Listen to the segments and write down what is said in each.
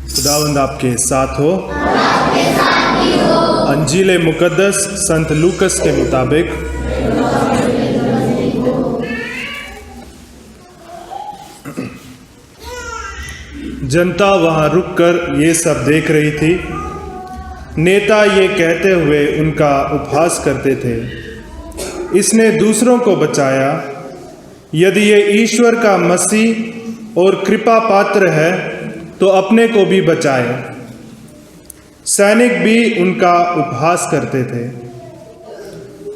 खुदावंद आपके साथ हो। अंजील मुकद्दस संत लूकस के मुताबिक। जनता वहां रुककर ये सब देख रही थी। नेता ये कहते हुए उनका उपहास करते थे, इसने दूसरों को बचाया, यदि ये ईश्वर का मसीह और कृपा पात्र है तो अपने को भी बचाए। सैनिक भी उनका उपहास करते थे।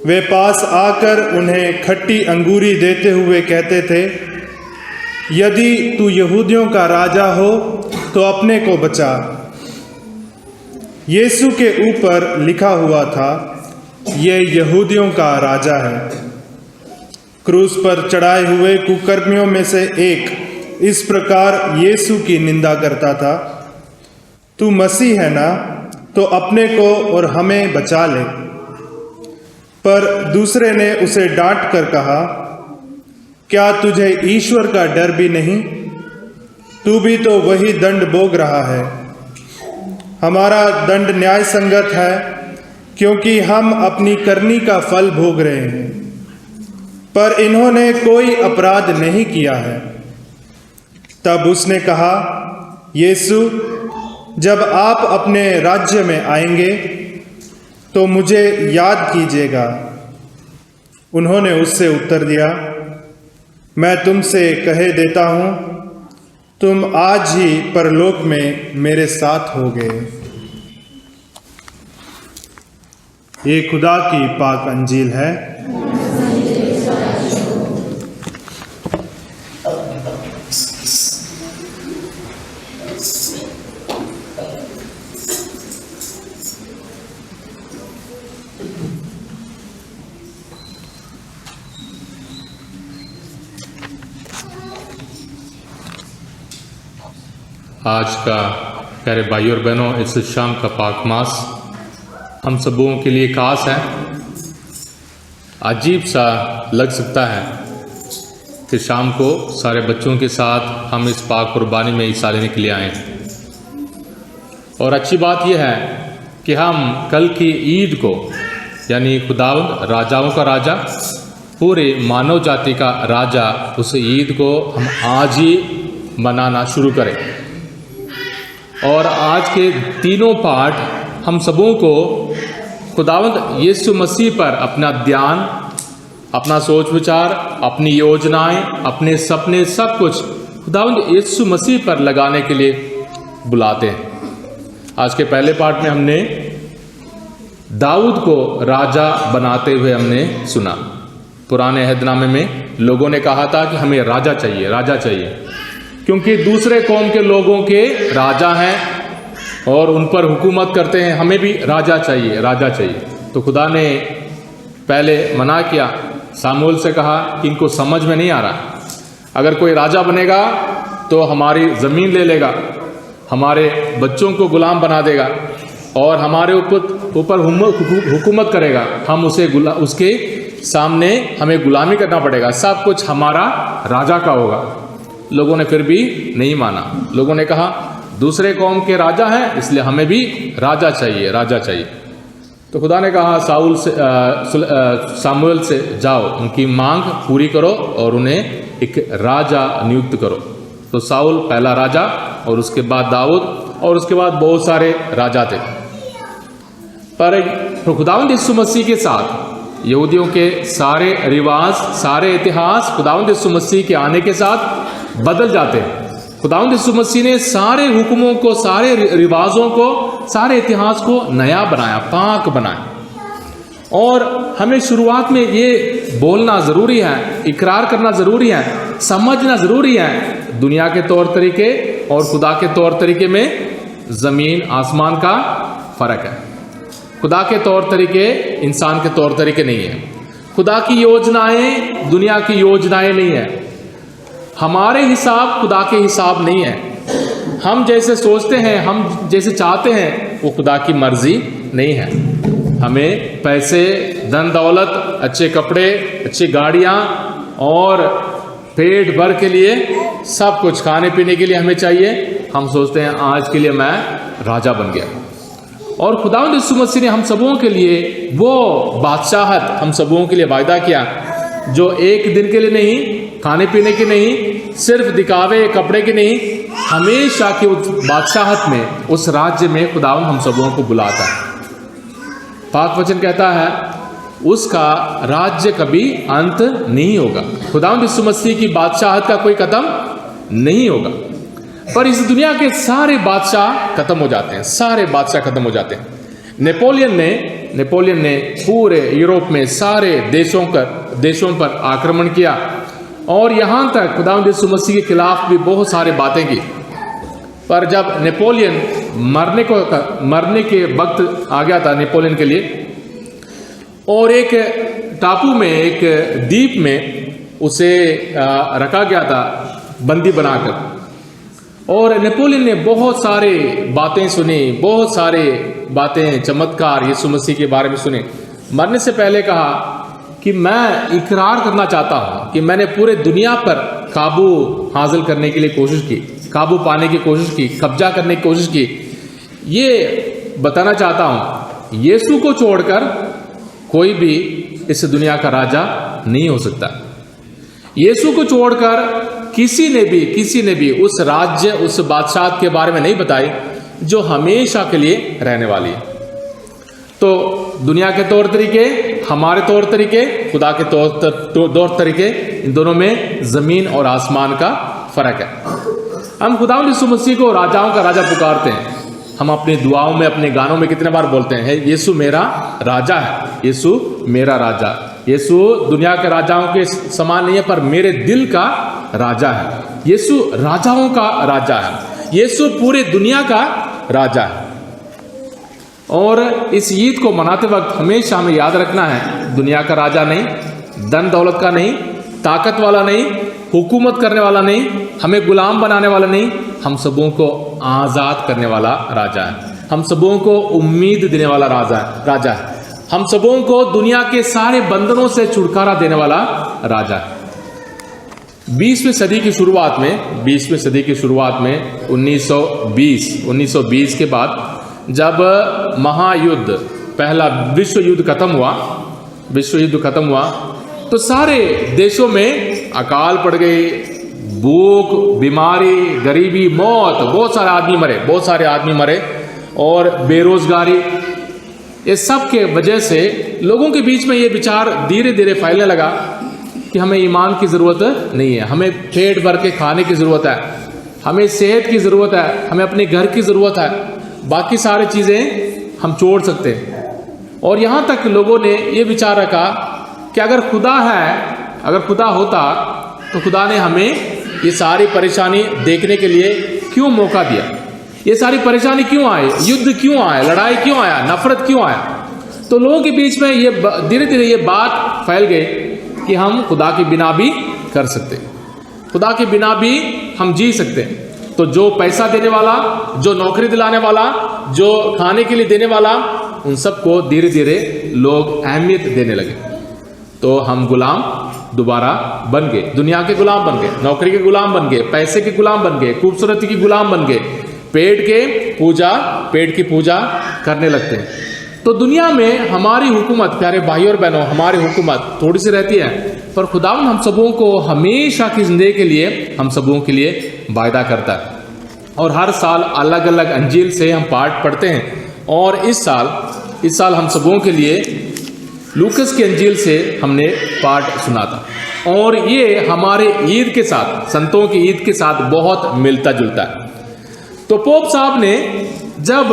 वे पास आकर उन्हें खट्टी अंगूरी देते हुए कहते थे, यदि तू यहूदियों का राजा हो तो अपने को बचा। यीशु के ऊपर लिखा हुआ था, यह यहूदियों का राजा है। क्रूस पर चढ़ाए हुए कुकर्मियों में से एक इस प्रकार यीशु की निंदा करता था, तू मसीह है ना, तो अपने को और हमें बचा ले। पर दूसरे ने उसे डांट कर कहा, क्या तुझे ईश्वर का डर भी नहीं? तू भी तो वही दंड भोग रहा है। हमारा दंड न्याय संगत है, क्योंकि हम अपनी करनी का फल भोग रहे हैं। पर इन्होंने कोई अपराध नहीं किया है। तब उसने कहा, यीशु, जब आप अपने राज्य में आएंगे तो मुझे याद कीजिएगा। उन्होंने उससे उत्तर दिया, मैं तुमसे कहे देता हूं, तुम आज ही परलोक में मेरे साथ होगे। ये खुदा की पाक अंजील है। आज का प्यारे भाइयों और बहनों, इस शाम का पाक मास हम सबों के लिए खास है। अजीब सा लग सकता है कि शाम को सारे बच्चों के साथ हम इस पाक कुर्बानी में हिस्सा लेने के लिए आए। और अच्छी बात यह है कि हम कल की ईद को, यानी खुदावंद राजाओं का राजा, पूरे मानव जाति का राजा, उस ईद को हम आज ही मनाना शुरू करें। और आज के तीनों पाठ हम सबों को खुदावंद यीशु मसीह पर अपना ध्यान, अपना सोच विचार, अपनी योजनाएं, अपने सपने, सब कुछ खुदावंद यीशु मसीह पर लगाने के लिए बुलाते हैं। आज के पहले पाठ में हमने दाऊद को राजा बनाते हुए हमने सुना। पुराने अहदनामे में लोगों ने कहा था कि हमें राजा चाहिए, राजा चाहिए, क्योंकि दूसरे कौम के लोगों के राजा हैं और उन पर हुकूमत करते हैं, हमें भी राजा चाहिए, राजा चाहिए। तो खुदा ने पहले मना किया, सामुएल से कहा कि इनको समझ में नहीं आ रहा, अगर कोई राजा बनेगा तो हमारी ज़मीन ले लेगा, हमारे बच्चों को गुलाम बना देगा और हमारे ऊपर हुकूमत करेगा, हम उसके सामने हमें गुलामी करना पड़ेगा, सब कुछ हमारा राजा का होगा। लोगों ने फिर भी नहीं माना। लोगों ने कहा दूसरे कौम के राजा हैं, इसलिए हमें भी राजा चाहिए, राजा चाहिए। तो खुदा ने कहा सामुएल से, जाओ उनकी मांग पूरी करो और उन्हें एक राजा नियुक्त करो। तो साउल पहला राजा, और उसके बाद दाऊद, और उसके बाद बहुत सारे राजा थे। पर खुदावंद यीशु मसीह के साथ यहूदियों के सारे रिवाज, सारे इतिहास खुदावंद यीशु मसीह के आने के साथ बदल जाते हैं। खुदावंद यीशु मसीह ने सारे हुक्मों को, सारे रिवाजों को, सारे इतिहास को नया बनाया, पाक बनाया। और हमें शुरुआत में ये बोलना ज़रूरी है, इकरार करना ज़रूरी है, समझना ज़रूरी है, दुनिया के तौर तरीके और खुदा के तौर तरीके में ज़मीन आसमान का फ़र्क है। खुदा के तौर तरीके इंसान के तौर तरीके नहीं है। खुदा की योजनाएं दुनिया की योजनाएं नहीं है। हमारे हिसाब खुदा के हिसाब नहीं है। हम जैसे सोचते हैं, हम जैसे चाहते हैं, वो खुदा की मर्जी नहीं है। हमें पैसे, धन दौलत, अच्छे कपड़े, अच्छी गाड़ियाँ और पेट भर के लिए सब कुछ खाने पीने के लिए हमें चाहिए, हम सोचते हैं आज के लिए मैं राजा बन गया। और खुदावंद यीशु मसीह ने हम सबों के लिए वो बादशाहत हम सबों के लिए वायदा किया, जो एक दिन के लिए नहीं, खाने पीने की नहीं, सिर्फ दिखावे कपड़े की नहीं, हमेशा की उस बादशाहत में, उस राज्य में खुदावंद हम सबों को बुलाता है। पाक वचन कहता है उसका राज्य कभी अंत नहीं होगा। खुदावंद यीशु मसीह की बादशाहत का कोई खत्म नहीं होगा। पर इस दुनिया के सारे बादशाह खत्म हो जाते हैं, सारे बादशाह खत्म हो जाते हैं। नेपोलियन ने पूरे यूरोप में सारे देशों पर आक्रमण किया और यहाँ तक खुदावंद यीशु मसीह के खिलाफ भी बहुत सारे बातें की। पर जब नेपोलियन मरने के वक्त आ गया था नेपोलियन के लिए, और एक टापू में, एक द्वीप में उसे रखा गया था बंदी बनाकर, और नेपोलियन ने बहुत सारे बातें सुनी, बहुत सारे बातें चमत्कार यीशु मसीह के बारे में सुने। मरने से पहले कहा कि मैं इकरार करना चाहता हूं कि मैंने पूरे दुनिया पर काबू हासिल करने के लिए कोशिश की, काबू पाने की कोशिश की, कब्जा करने की कोशिश की। ये बताना चाहता हूं यीशु को छोड़कर कोई भी इस दुनिया का राजा नहीं हो सकता। यीशु को छोड़कर किसी ने भी उस राज्य, उस बादशाह के बारे में नहीं बताई जो हमेशा के लिए रहने वाली है। तो दुनिया के तौर तरीके, हमारे तौर तरीके, खुदा के तौर तरीके, इन दोनों में जमीन और आसमान का फर्क है। हम खुदावंद यीशु मसीह को राजाओं का राजा पुकारते हैं। हम अपनी दुआओं में, अपने गानों में कितने बार बोलते हैं, यीशु मेरा राजा है, यीशु मेरा राजा। यीशु दुनिया के राजाओं के समान नहीं है, पर मेरे दिल का राजा है। यीशु राजाओं का राजा है, यीशु पूरे दुनिया का राजा है। और इस ईद को मनाते वक्त हमेशा हमें याद रखना है, दुनिया का राजा नहीं, धन दौलत का नहीं, ताकत वाला नहीं, हुकूमत करने वाला नहीं, हमें गुलाम बनाने वाला नहीं, हम सबों को आज़ाद करने वाला राजा है। हम सबों को उम्मीद देने वाला राजा है। हम सबों को दुनिया के सारे बंधनों से छुटकारा देने वाला राजा है। 20वीं सदी की शुरुआत में 1920 के बाद जब महायुद्ध, पहला विश्व युद्ध खत्म हुआ तो सारे देशों में अकाल पड़ गई, भूख, बीमारी, गरीबी, मौत, बहुत सारे आदमी मरे और बेरोजगारी, ये सब के वजह से लोगों के बीच में ये विचार धीरे धीरे फैलने लगा कि हमें ईमान की ज़रूरत नहीं है, हमें पेट भर के खाने की ज़रूरत है, हमें सेहत की ज़रूरत है, हमें अपने घर की ज़रूरत है, बाकी सारी चीज़ें हम छोड़ सकते हैं। और यहाँ तक लोगों ने ये विचार रखा कि अगर खुदा होता तो खुदा ने हमें ये सारी परेशानी देखने के लिए क्यों मौका दिया, ये सारी परेशानी क्यों आई, युद्ध क्यों आया, लड़ाई क्यों आया, नफरत क्यों आया। तो लोगों के बीच में ये धीरे धीरे ये बात फैल गई कि हम खुदा के बिना भी कर सकते, खुदा के बिना भी हम जी सकते हैं। तो जो पैसा देने वाला, जो नौकरी दिलाने वाला, जो खाने के लिए देने वाला, उन सबको धीरे धीरे लोग अहमियत देने लगे। तो हम गुलाम दोबारा बन गए, दुनिया के गुलाम बन गए, नौकरी के गुलाम बन गए, पैसे के गुलाम बन गए, खूबसूरती के गुलाम बन गए, पेट की पूजा करने लगते हैं। तो दुनिया में हमारी हुकूमत, प्यारे भाई और बहनों, हमारी हुकूमत थोड़ी सी रहती है, पर खुदावंद हम सबों को हमेशा की जिंदगी के लिए, हम सबों के लिए वायदा करता है। और हर साल अलग अलग अंजील से हम पाठ पढ़ते हैं, और इस साल हम सबों के लिए लूकस की अंजील से हमने पाठ सुना था। और ये हमारे ईद के साथ, संतों की ईद के साथ बहुत मिलता जुलता है। तो पोप साहब ने जब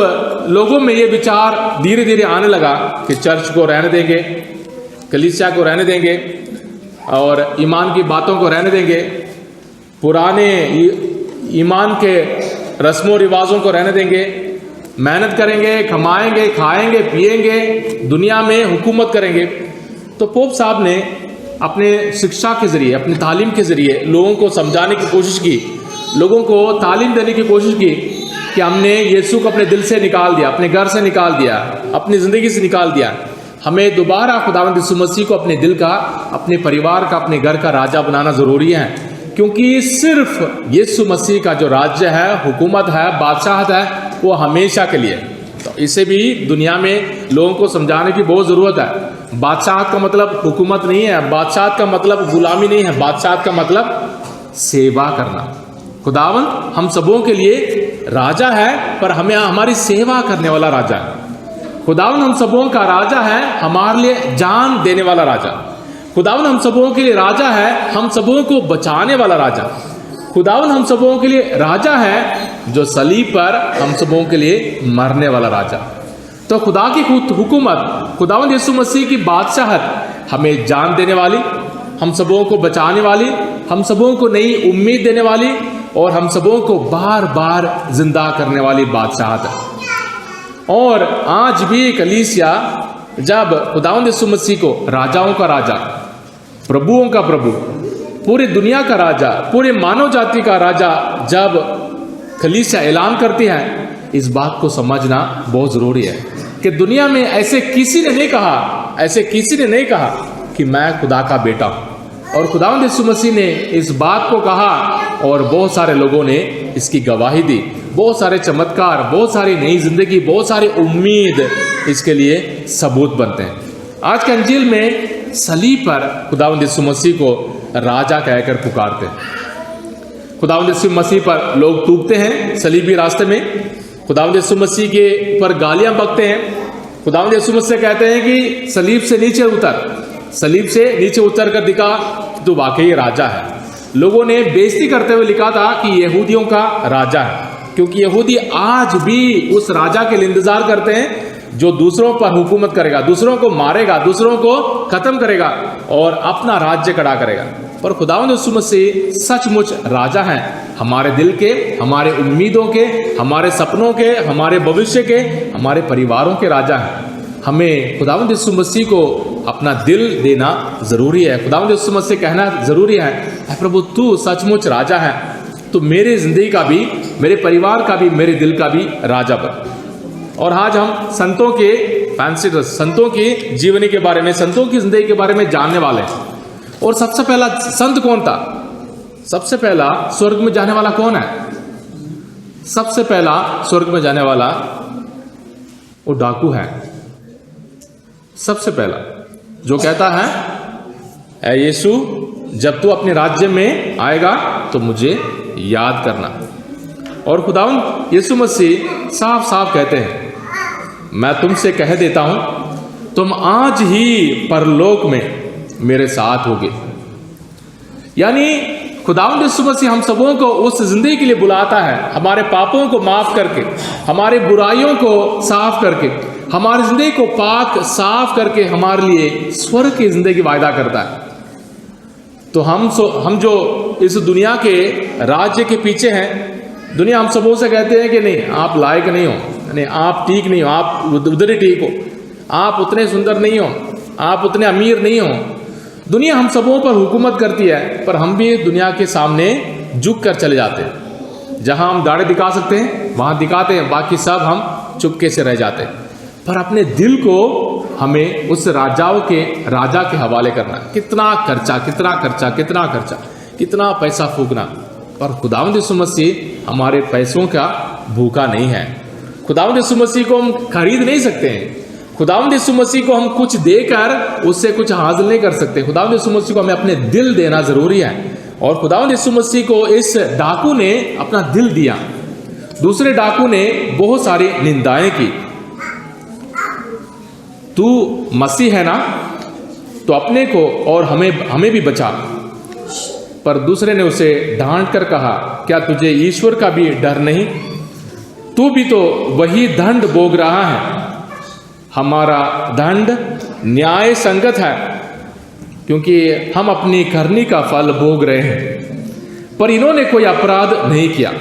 लोगों में ये विचार धीरे धीरे आने लगा कि चर्च को रहने देंगे, कलीसिया को रहने देंगे और ईमान की बातों को रहने देंगे, पुराने ईमान के रस्मों रिवाजों को रहने देंगे, मेहनत करेंगे, कमाएंगे, खाएंगे, पिएंगे, दुनिया में हुकूमत करेंगे, तो पोप साहब ने अपने शिक्षा के ज़रिए, अपनी तालीम के ज़रिए लोगों को समझाने की कोशिश की, लोगों को तालीम देने की कोशिश की कि हमने यीशु को अपने दिल से निकाल दिया, अपने घर से निकाल दिया, अपनी ज़िंदगी से निकाल दिया। हमें दोबारा खुदावंद यीशु मसीह को अपने दिल का, अपने परिवार का, अपने घर का राजा बनाना ज़रूरी है, क्योंकि सिर्फ यीशु मसीह का जो राज्य है, हुकूमत है, बादशाहत है, वो हमेशा के लिए। तो इसे भी दुनिया में लोगों को समझाने की बहुत ज़रूरत है। बादशाहत का मतलब हुकूमत नहीं है, बादशाहत का मतलब गुलामी नहीं है, बादशाहत का मतलब सेवा करना। खुदावंद हम सबों के लिए राजा है, पर हमें हमारी सेवा करने वाला राजा है। खुदावंद हम सबों का राजा है, हमारे लिए जान देने वाला राजा। खुदावंद हम सबों के लिए राजा है, हम सबों को बचाने वाला राजा। खुदावंद हम सबों के लिए राजा है, जो सलीब पर हम सबों के लिए मरने वाला राजा। तो खुदा की हुकूमत, खुदावंद यीशु मसीह की बादशाहत हमें जान देने वाली, हम सबों को बचाने वाली, हम सबों को नई उम्मीद देने वाली और हम सबों को बार बार जिंदा करने वाली बादशाहत है। और आज भी कलीसिया जब खुदावंद यीशु मसीह को राजाओं का राजा, प्रभुओं का प्रभु, पूरी दुनिया का राजा, पूरे मानव जाति का राजा जब कलीसिया ऐलान करती है, इस बात को समझना बहुत ज़रूरी है कि दुनिया में ऐसे किसी ने नहीं कहा कि मैं खुदा का बेटा हूँ। और खुदावंद यीशु मसीह ने इस बात को कहा और बहुत सारे लोगों ने इसकी गवाही दी। बहुत सारे चमत्कार, बहुत सारी नई जिंदगी, बहुत सारी उम्मीद इसके लिए सबूत बनते हैं। आज के अंजील में सलीब पर खुदावंद यीशु मसीह को राजा कहकर पुकारते हैं। खुदावंद यीशु मसीह पर लोग टूकते हैं सलीबी रास्ते में, खुदावंद यीशु मसीह के पर गालियां बकते हैं। खुदावंद यीशु मसीह कहते हैं कि सलीब से नीचे उतर कर दिखा कि तू वाकई राजा है। लोगों ने बेइज्जती करते हुए लिखा था कि यहूदियों का राजा है, क्योंकि यहूदी आज भी उस राजा के लिए इंतजार करते हैं जो दूसरों पर हुकूमत करेगा, दूसरों को मारेगा, दूसरों को खत्म करेगा और अपना राज्य खड़ा करेगा। पर खुदावंद यीशु मसीह सचमुच राजा हैं, हमारे दिल के, हमारे उम्मीदों के, हमारे सपनों के, हमारे भविष्य के, हमारे परिवारों के राजा हैं। हमें खुदावंद यीशु मसीह को अपना दिल देना जरूरी है। खुदावंद यीशु मसीह कहना जरूरी है, प्रभु तू सचमुच राजा है, तो मेरे जिंदगी का भी, मेरे परिवार का भी, मेरे दिल का भी राजा बन। और आज हम संतों की जीवनी के बारे में, संतों की जिंदगी के बारे में जानने वाले हैं। और सबसे पहला संत कौन था? सबसे पहला स्वर्ग में जाने वाला कौन है? सबसे पहला स्वर्ग में जाने वाला वो डाकू है। सबसे पहला जो कहता है, ऐ यीशु जब तू अपने राज्य में आएगा तो मुझे याद करना। और खुदावंद यीशु मसीह साफ साफ कहते हैं, मैं तुमसे कह देता हूं तुम आज ही परलोक में मेरे साथ होगे। यानी खुदावंद यीशु मसीह हम सबों को उस जिंदगी के लिए बुलाता है, हमारे पापों को माफ करके, हमारे बुराइयों को साफ करके, हमारी जिंदगी को पाक साफ करके हमारे लिए स्वर्ग की जिंदगी वायदा करता है। तो हम जो इस दुनिया के राज्य के पीछे हैं, दुनिया हम सबों से कहते हैं कि नहीं आप लायक नहीं हो, नहीं आप ठीक नहीं हो, आप उधर ही ठीक हो, आप उतने सुंदर नहीं हो, आप उतने अमीर नहीं हो। दुनिया हम सबों पर हुकूमत करती है, पर हम भी दुनिया के सामने झुक कर चले जाते हैं। जहां हम दाढ़ी दिखा सकते हैं वहां दिखाते हैं, बाकी सब हम चुपके से रह जाते हैं। पर अपने दिल को हमें उस राजा के हवाले करना। कितना खर्चा, कितना पैसा फूकना। पर खुदावंद यीशु मसीह हमारे पैसों का भूखा नहीं है। खुदावंद यीशु मसीह को हम खरीद नहीं सकते हैं। खुदावंद यीशु मसीह को हम कुछ देकर उससे कुछ हासिल नहीं कर सकते। खुदावंद यीशु मसीह को हमें अपने दिल देना जरूरी है। और खुदावंद यीशु मसीह को इस डाकू ने अपना दिल दिया। दूसरे डाकू ने बहुत सारी निंदाएं की, तू मसीह है ना तो अपने को और हमें भी बचा। पर दूसरे ने उसे डांट कर कहा, क्या तुझे ईश्वर का भी डर नहीं? तू भी तो वही दंड भोग रहा है। हमारा दंड न्याय संगत है, क्योंकि हम अपनी करनी का फल भोग रहे हैं। पर इन्होंने कोई अपराध नहीं किया।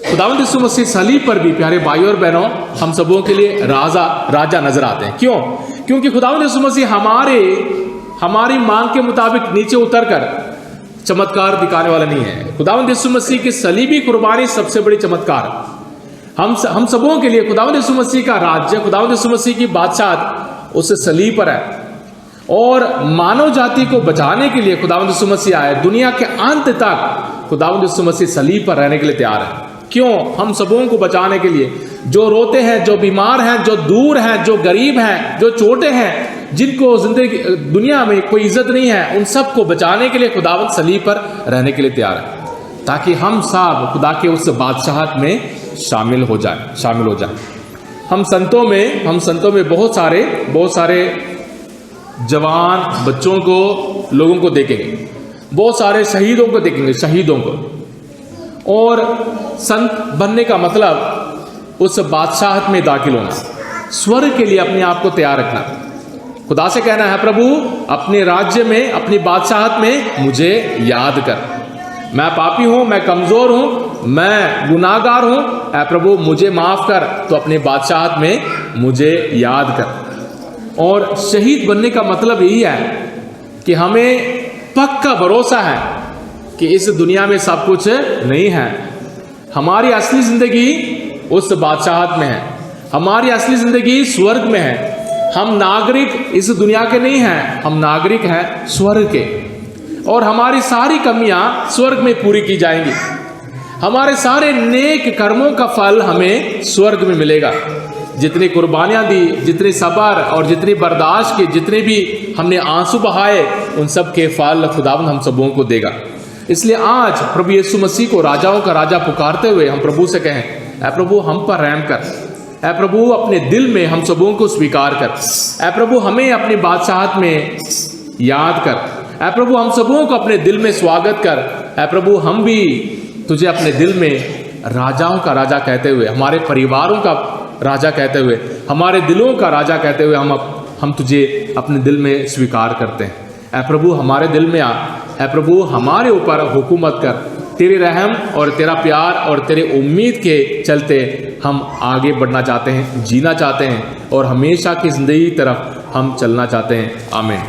खुदावंद यीशु मसीह सलीब पर भी, प्यारे भाई और बहनों, हम सबों के लिए राजा नजर आते हैं। क्यों? क्योंकि खुदावंद यीशु मसीह हमारी मांग के मुताबिक नीचे उतरकर चमत्कार दिखाने वाला नहीं है। खुदावंद यीशु मसीह की सलीबी कुर्बानी सबसे बड़ी चमत्कार। हम सबों के लिए खुदावंद यीशु मसीह का राज्य, खुदावंद यीशु मसीह की बादशाहत उस सलीब पर है। और मानव जाति को बचाने के लिए खुदावंद यीशु मसीह आए। दुनिया के अंत तक खुदावंद यीशु मसीह सलीब पर रहने के लिए तैयार है। क्यों? हम सबों को बचाने के लिए, जो रोते हैं, जो बीमार हैं, जो दूर हैं, जो गरीब हैं, जो छोटे हैं, जिनको जिंदगी दुनिया में कोई इज्जत नहीं है, उन सबको बचाने के लिए खुदावंद सलीब पर रहने के लिए तैयार है, ताकि हम सब खुदा के उस बादशाहत में शामिल हो जाए। हम संतों में बहुत सारे जवान बच्चों को, लोगों को देखेंगे, बहुत सारे शहीदों को देखेंगे, शहीदों को। और संत बनने का मतलब उस बादशाहत में दाखिल होना, स्वर्ग के लिए अपने आप को तैयार रखना, खुदा से कहना है प्रभु अपने राज्य में, अपनी बादशाहत में मुझे याद कर। मैं पापी हूं, मैं कमजोर हूं, मैं गुनाहगार हूं, ऐ प्रभु मुझे माफ कर, तो अपने बादशाहत में मुझे याद कर। और शहीद बनने का मतलब यही है कि हमें पक्का भरोसा है कि इस दुनिया में सब कुछ नहीं है, हमारी असली जिंदगी उस बादशाहत में है, हमारी असली जिंदगी स्वर्ग में है। हम नागरिक इस दुनिया के नहीं हैं, हम नागरिक हैं स्वर्ग के, और हमारी सारी कमियां स्वर्ग में पूरी की जाएंगी। हमारे सारे नेक कर्मों का फल हमें स्वर्ग में मिलेगा। जितनी कुर्बानियां दी, जितनी सब्र और जितनी बर्दाश्त की, जितने भी हमने आंसू बहाए, उन सब के फल खुदावंद हम सबों को देगा। इसलिए आज प्रभु यीशु मसीह को राजाओं का राजा पुकारते हुए हम प्रभु से कहें, ऐ प्रभु हम पर रहम कर, ऐ प्रभु अपने दिल में हम सबों को स्वीकार कर, ऐ प्रभु हमें अपनी बादशाहत में याद कर, ऐ प्रभु हम सबों को अपने दिल में स्वागत कर। ऐ प्रभु हम भी तुझे अपने दिल में राजाओं का राजा कहते हुए, हमारे परिवारों का राजा कहते हुए, हमारे दिलों का राजा कहते हुए हम तुझे अपने दिल में स्वीकार करते हैं। ऐ प्रभु हमारे दिल में आ, ऐ प्रभु हमारे ऊपर हुकूमत कर। तेरे रहम और तेरा प्यार और तेरे उम्मीद के चलते हम आगे बढ़ना चाहते हैं, जीना चाहते हैं, और हमेशा की जिंदगी की तरफ हम चलना चाहते हैं। आमीन।